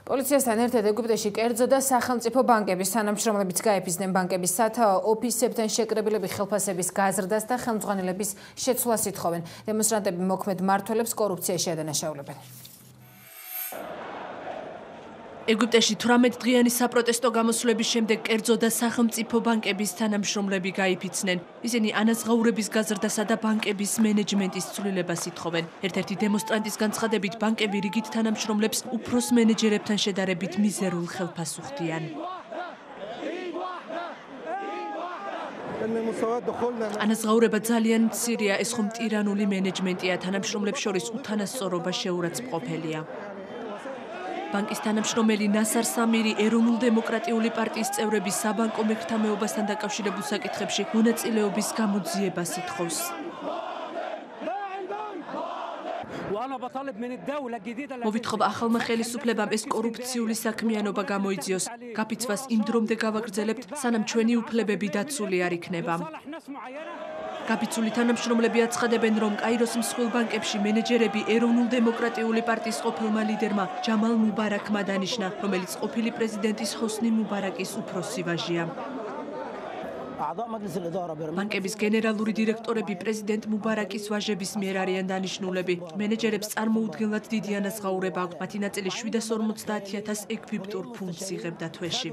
პოლიციასთან ერთად ეგვიპტეში კერძო და სახელმწიფო ბანკების თანამშრომლებიც გაეფიცნენ ბანკების სათაო ოფისებთან შეკრებილები ხელფასების გაზრდას და ხელმძღვანელების შეცვლას ითხოვენ. დემონსტრანტები მოქმედ მმართველებს კორუფციაში ადანაშაულებენ. ეგვიპტეში 18 დღიანი საპროტესტო გამოსვლების შემდეგ კერძო და სახელმწიფო ბანკების თანამშრომლები გაიფიცნენ. ისინი ანაზღაურების გაზრდასა და ბანკების მენეჯმენტის ცვლილებას ითხოვენ. ერთ-ერთი დემონსტრანტის განცხადებით, ბანკები რიგით თანამშრომლებს უფროს მენეჯერებთან შედარებით მიზერულ ხელფასს უხდიან. ანაზღაურება ძალიან მცირეა, ეს ხომ ტირანული მენეჯმენტია, თანამშრომლებს შორის უთანასწორობა შეურაცხმყოფელია. ბანკის თანამშრომელი ნასარ სამირი ეროვნულ დემოკრატიული პარტიის წევრების საბანკო მეხთამეობასთან დაკავშირებულ საკითხებში მონაწილეობის გამოძიებას ითხოვს. მოვითხოვ ახალმა ხელისუფლებამ ეს კორუფციული საქმიანობა გამოიძიოს. გაფიცვას იმ დრომდე გავაგრძელებთ, სანამ ჩვენი უფლებები დაცული არ იქნება. გაფიცული თანამშრომლები აცხადებენ, რომ კაიროს მსხვილ ბანკებში მენეჯერები ეროვნულ დემოკრატიული პარტიის ყოფილმა ლიდერმა ჯამალ მუბარაკმა დანიშნა, რომელიც ყოფილი პრეზიდენტის ჰოსნი მუბარაკის უფროსი ვაჟია. ბანკების გენერალური დირექტორები პრეზიდენტ მუბარაკის ვაჟების მიერ არიან დანიშნულები. მენეჯერებს წარმოუდგენლად დიდი ანაზღაურება აქვთ, მათი ნაწილი 750,000 ეგვიპტურ ფუნტს იღებდა თვეში.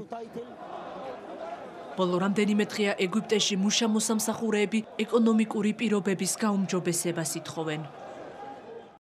ბოლო რამდენიმე დღეა ეგვიპტეში მუშა მოსამსახურეები ეკონომიკური პირობების გაუმჯობესებას ითხოვენ.